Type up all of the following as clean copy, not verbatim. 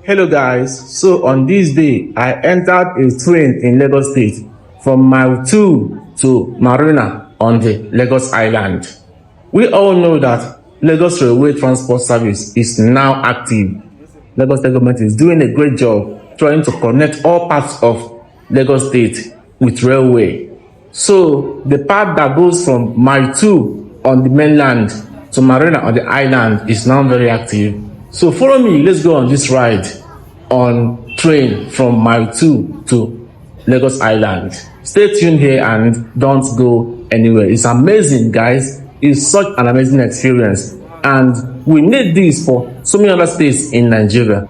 Hello guys, so on this day I entered a train in Lagos State from Mile 2 to Marina on the Lagos Island. We all know that Lagos Railway Transport Service is now active. Lagos State government is doing a great job trying to connect all parts of Lagos State with railway. So the part that goes from Mile 2 on the mainland to Marina on the island is now very active. So follow me, let's go on this ride on train from Mile 2 to Lagos Island. Stay tuned here and don't go anywhere. It's amazing, guys. It's such an amazing experience, and we need this for so many other states in Nigeria.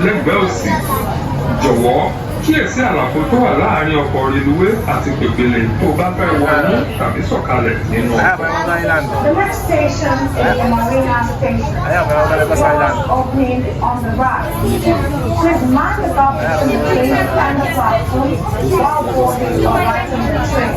lẹ́gbẹ̀ẹ́ òsì. Jọ̀wọ́ kíyèsí àlàfo tó wà láàárín ọkọ̀ reluwé àti pèpele tó bá fẹ́ wọnú tàbí sọ̀kalẹ̀ nínú ọkọ̀. The next station is the Marina station. Opening on the right. Please mind the gap between the train and the platform while boarding or riding the train.